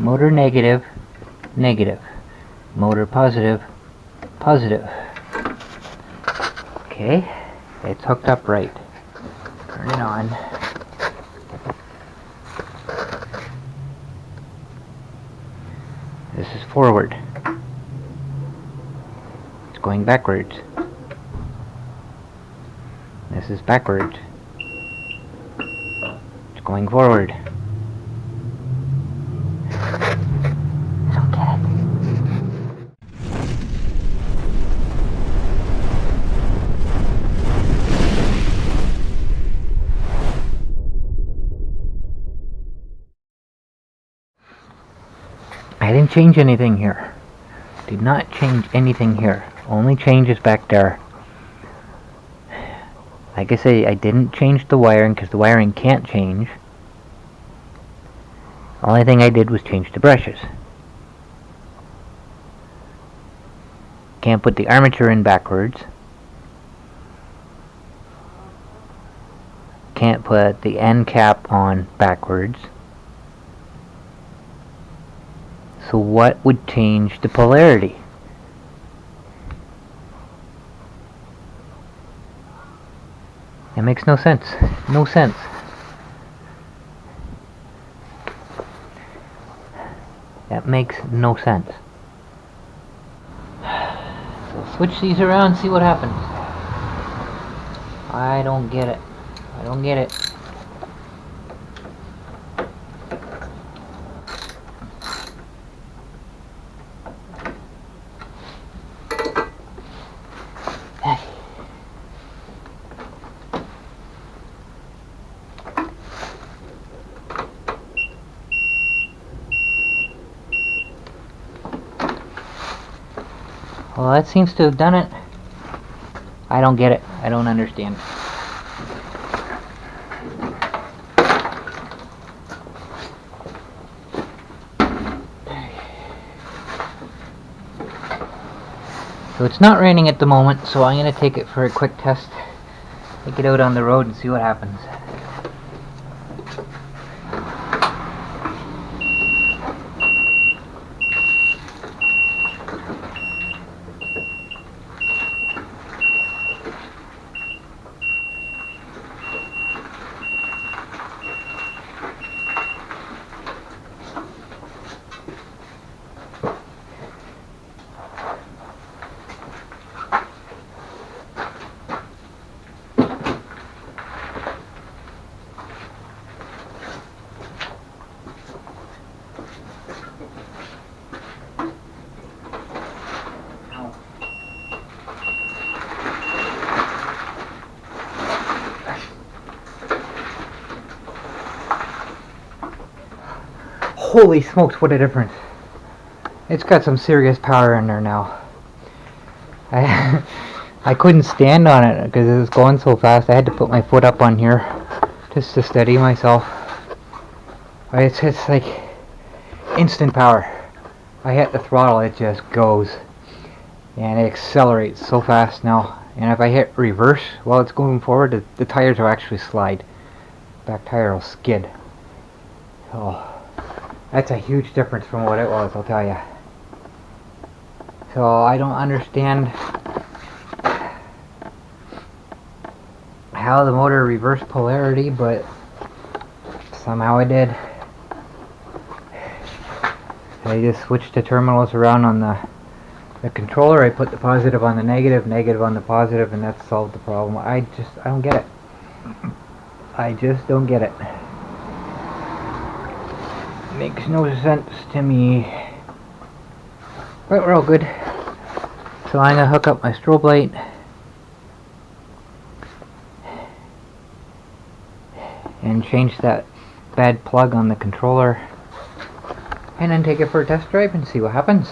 Motor negative, negative. Motor positive, positive. Okay, it's hooked up right. Turn it on. This is forward. It's going backwards. This is backwards. It's going forward. I don't get it. I didn't change anything here. Did not change anything here. Only changes back there. Like I say, I didn't change the wiring because the wiring can't change. Only thing I did was change the brushes. Can't put the armature in backwards. Can't put the end cap on backwards. So what would change the polarity? It makes no sense. No sense. That makes no sense. So switch these around, see what happens. I don't get it. I don't get it. Well, that seems to have done it. I don't get it. I don't understand. So it's not raining at the moment, so I'm going to take it for a quick test. Take it out on the road and see what happens. Holy smokes, what a difference. It's got some serious power in there now. I couldn't stand on it because it was going so fast. I had to put my foot up on here just to steady myself. It's like instant power. I hit the throttle, it just goes. And it accelerates so fast now. And if I hit reverse while it's going forward, the tires will actually slide. Back tire will skid. So that's a huge difference from what it was, I'll tell you. So I don't understand how the motor reversed polarity, but somehow it did. I just switched the terminals around on the controller. I put the positive on the negative, negative on the positive, and that solved the problem. I don't get it. I just don't get it. Makes no sense to me. But we're all good. So I'm gonna hook up my strobe light. And change that bad plug on the controller. And then take it for a test drive and see what happens.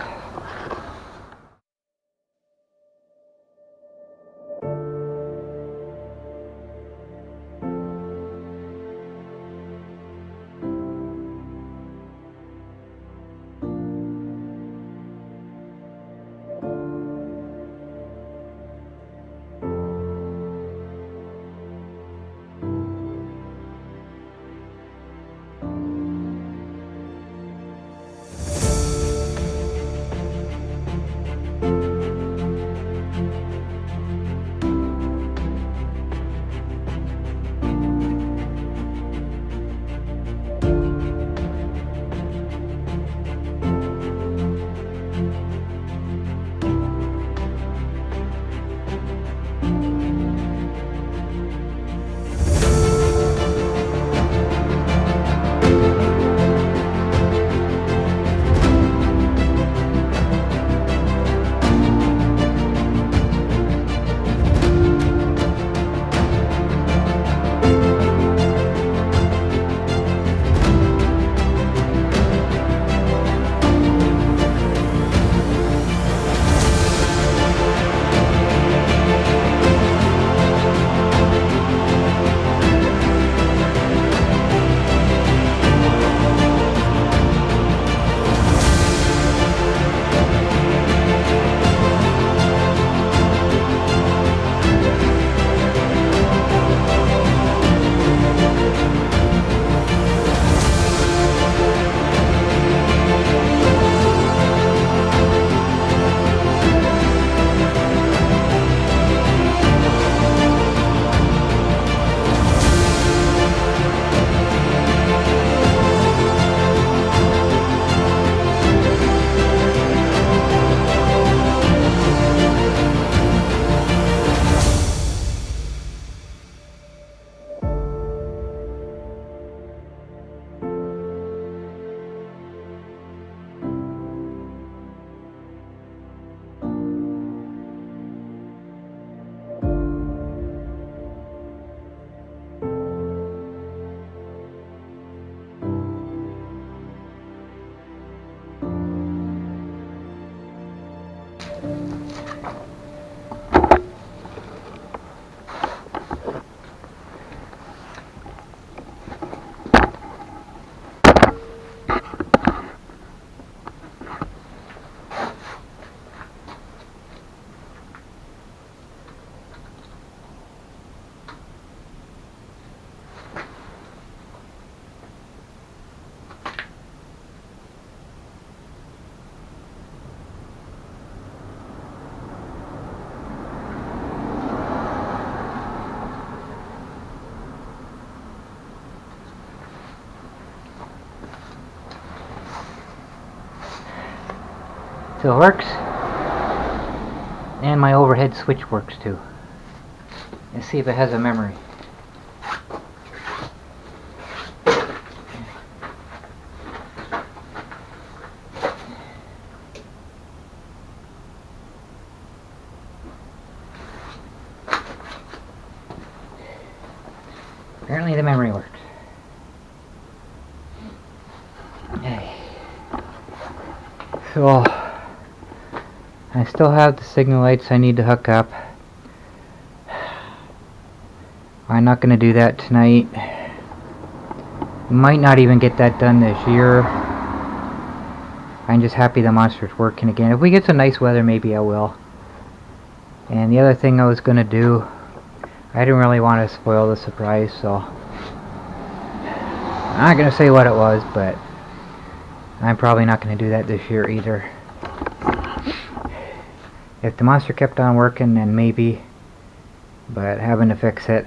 Still works. And my overhead switch works too. Let's see if it has a memory. Apparently the memory works. So I still have the signal lights I need to hook up. I'm not going to do that tonight. Might not even get that done this year. I'm just happy the monster's working again. If we get some nice weather, maybe I will. And the other thing I was going to do, I didn't really want to spoil the surprise, so I'm not going to say what it was, but I'm probably not going to do that this year either. If the monster kept on working, then maybe. But having to fix it,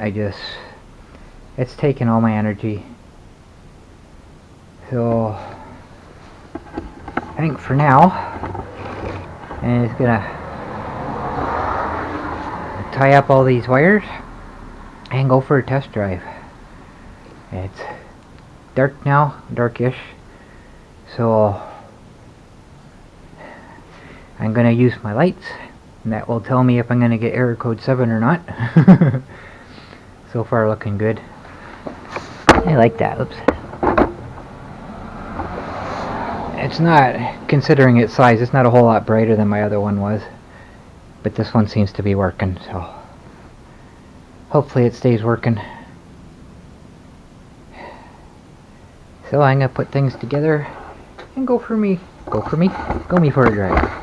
it's taking all my energy. So I think for now, I'm just gonna tie up all these wires and go for a test drive. It's dark now, darkish. So I'm going to use my lights, and that will tell me if I'm going to get error code 7 or not. So far looking good. I like that. Oops. It's not, considering its size, it's not a whole lot brighter than my other one was. But this one seems to be working, so hopefully it stays working. So I'm going to put things together and go me for a drive.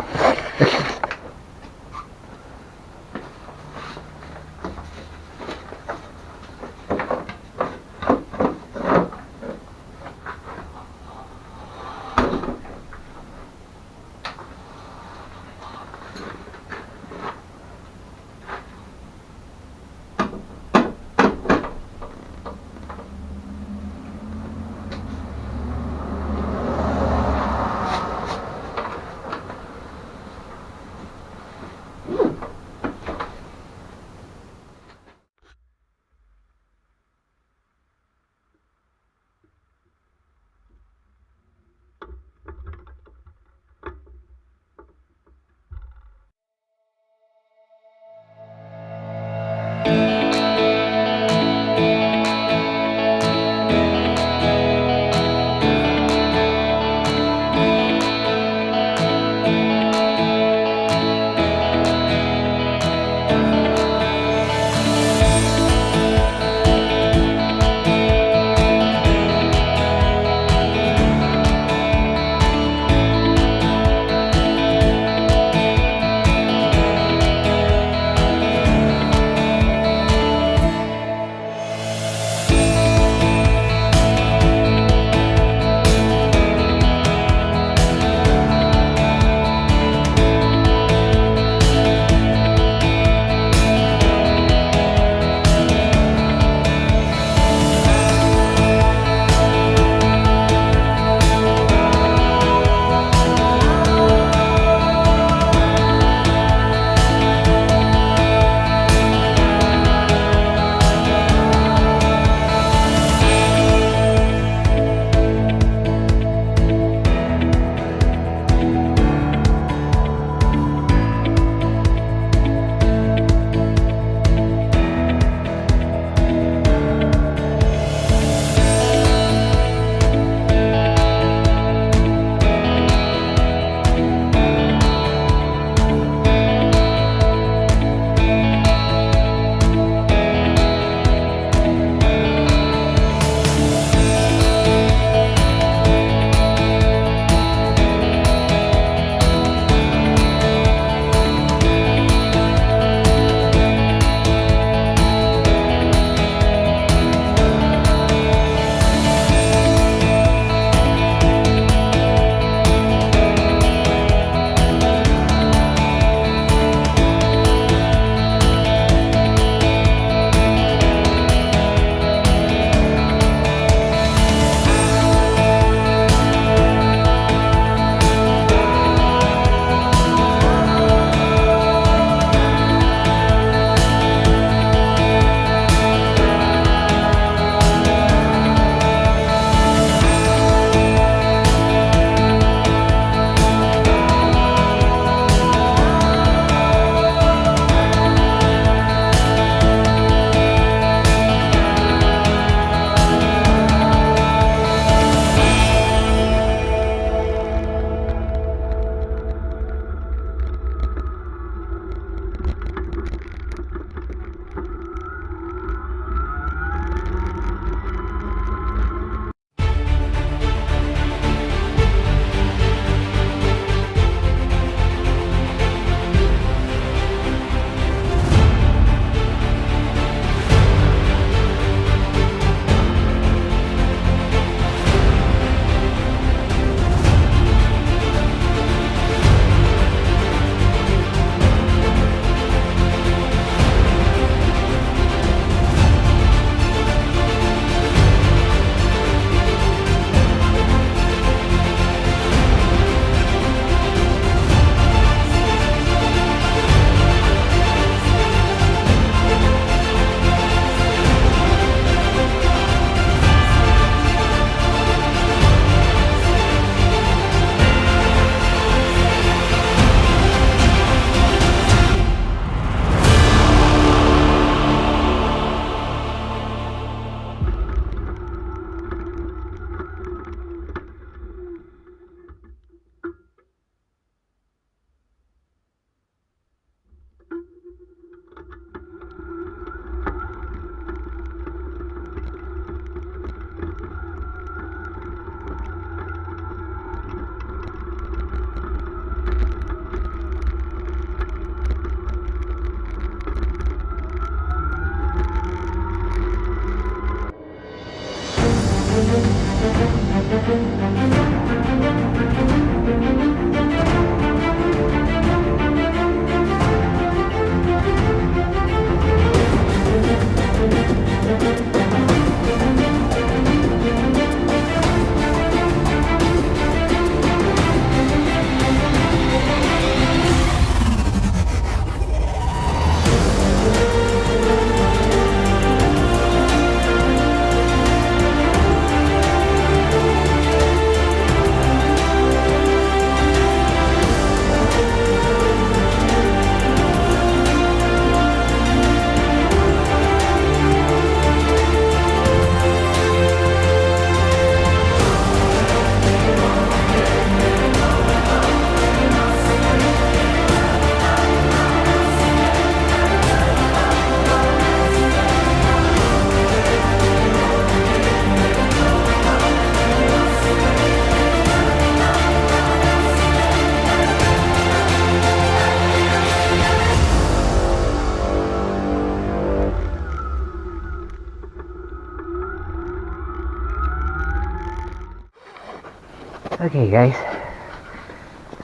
Okay guys,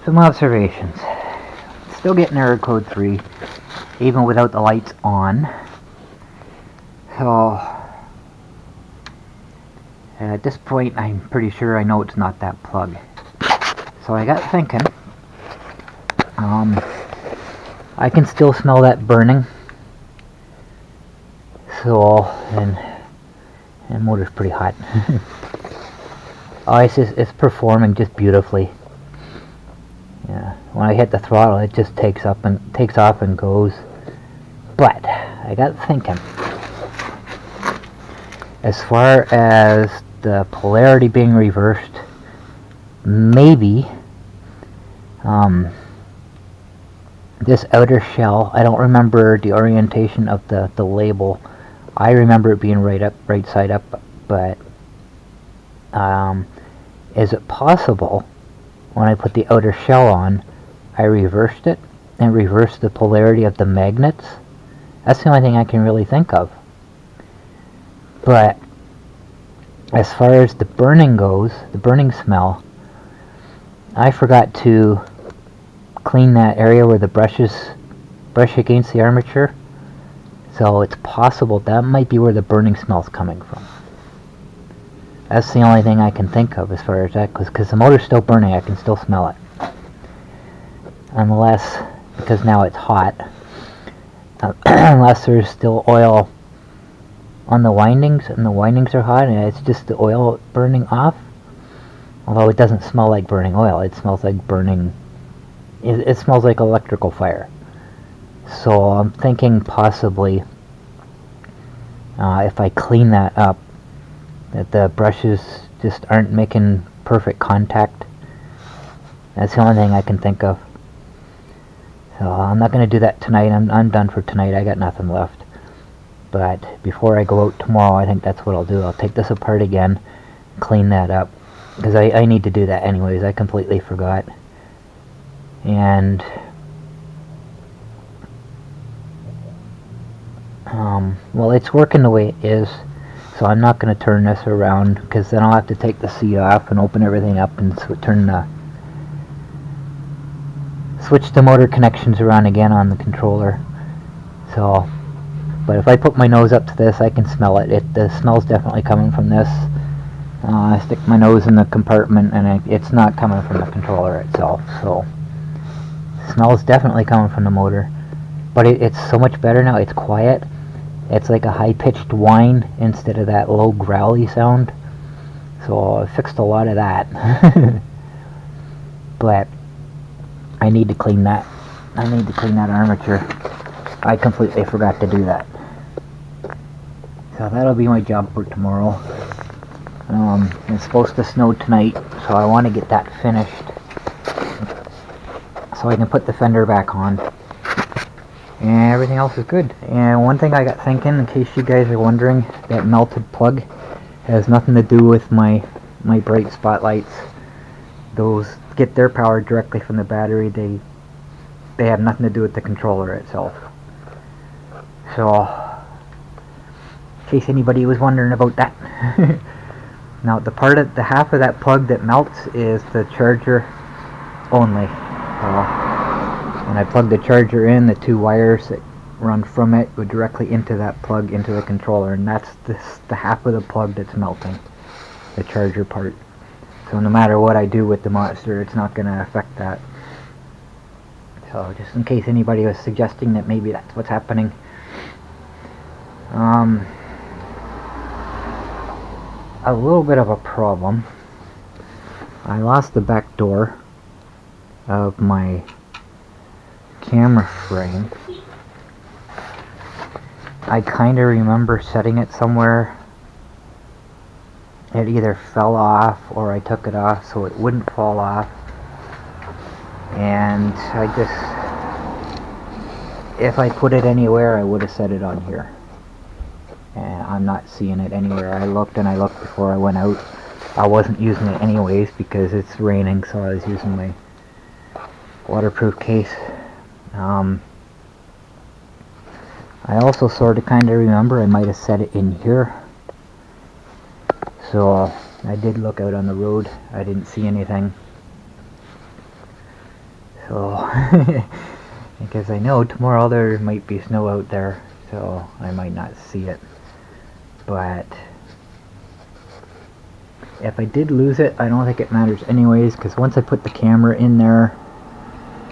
some observations. Still getting error code 3, even without the lights on. So, at this point I'm pretty sure I know it's not that plug. So I got thinking, I can still smell that burning. So, and motor's pretty hot. Oh, it's performing just beautifully. Yeah, when I hit the throttle, it just takes off and goes. But I got thinking, as far as the polarity being reversed, maybe this outer shell, I don't remember the orientation of the label. I remember it being right side up, but is it possible when I put the outer shell on, I reversed it and reversed the polarity of the magnets? That's the only thing I can really think of. But as far as the burning goes, the burning smell, I forgot to clean that area where the brush against the armature. So it's possible that might be where the burning smell's coming from. That's the only thing I can think of as far as that goes, because the motor's still burning, I can still smell it. Unless, because now it's hot, unless there's still oil on the windings, and the windings are hot, and it's just the oil burning off. Although it doesn't smell like burning oil, it smells like burning, it smells like electrical fire. So I'm thinking possibly, if I clean that up, that the brushes just aren't making perfect contact. That's the only thing I can think of. So I'm not going to do that tonight. I'm done for tonight. I got nothing left. But before I go out tomorrow, I think that's what I'll do. I'll take this apart again, clean that up, because I need to do that anyways. I completely forgot. And well, it's working the way it is. So I'm not going to turn this around, because then I'll have to take the seat off and open everything up and switch the motor connections around again on the controller. So, but if I put my nose up to this, I can smell it. The smell's definitely coming from this. I stick my nose in the compartment, and it's not coming from the controller itself. So, the smell's definitely coming from the motor. But it's so much better now. It's quiet. It's like a high-pitched whine instead of that low growly sound. So I fixed a lot of that. But I need to clean that. I need to clean that armature. I completely forgot to do that. So that'll be my job for tomorrow. It's supposed to snow tonight, so I want to get that finished so I can put the fender back on. And everything else is good. And one thing I got thinking, in case you guys are wondering, that melted plug has nothing to do with my bright spotlights. Those get their power directly from the battery. They have nothing to do with the controller itself. So, in case anybody was wondering about that. Now the half of that plug that melts is the charger only. When I plug the charger in, the two wires that run from it go directly into that plug, into the controller, and that's the half of the plug that's melting, the charger part. So no matter what I do with the monster, it's not going to affect that. So just in case anybody was suggesting that maybe that's what's happening. A little bit of a problem. I lost the back door of my camera frame. I kind of remember setting it somewhere. It either fell off or I took it off so it wouldn't fall off. And if I put it anywhere, I would have set it on here. And I'm not seeing it anywhere. I looked and I looked before I went out. I wasn't using it anyways because it's raining, so I was using my waterproof case. I also sort of kind of remember I might have set it in here. So I did look out on the road. I didn't see anything. So, because I know tomorrow there might be snow out there, so I might not see it. But if I did lose it, I don't think it matters anyways, because once I put the camera in there,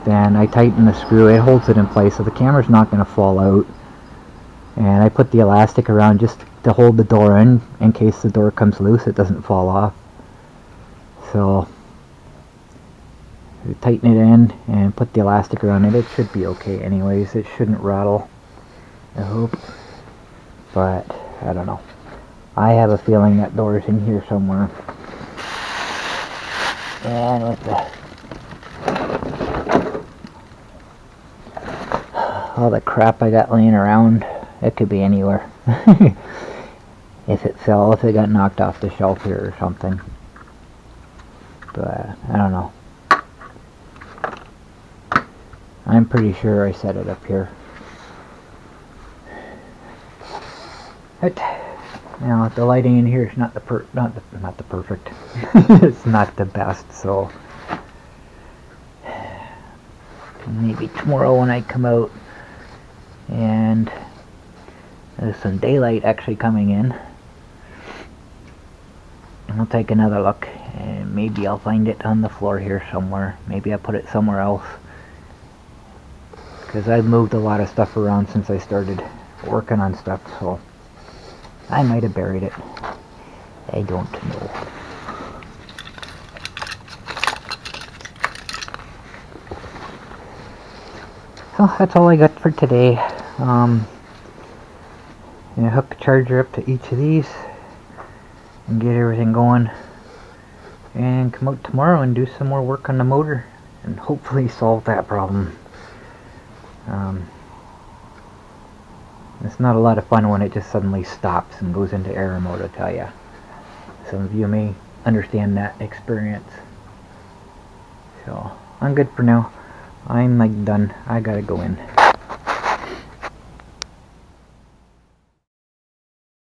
then I tighten the screw. It holds it in place, so the camera's not going to fall out. And I put the elastic around just to hold the door in case the door comes loose, it doesn't fall off. So tighten it in and put the elastic around it. It should be okay anyways. It shouldn't rattle, I hope. But I don't know. I have a feeling that door's in here somewhere. And with all the crap I got laying around, it could be anywhere. If it fell, if it got knocked off the shelf here or something. But I don't know. I'm pretty sure I set it up here. But now the lighting in here is not the perfect. It's not the best, so maybe tomorrow when I come out and there's some daylight actually coming in, I'll take another look, and maybe I'll find it on the floor here somewhere. Maybe I'll put it somewhere else, because I've moved a lot of stuff around since I started working on stuff, so I might have buried it. I don't know. So that's all I got for today. I hook the charger up to each of these and get everything going, and come out tomorrow and do some more work on the motor and hopefully solve that problem. It's not a lot of fun when it just suddenly stops and goes into error mode, I tell ya. Some of you may understand that experience. So I'm good for now. I'm like done. I gotta go in.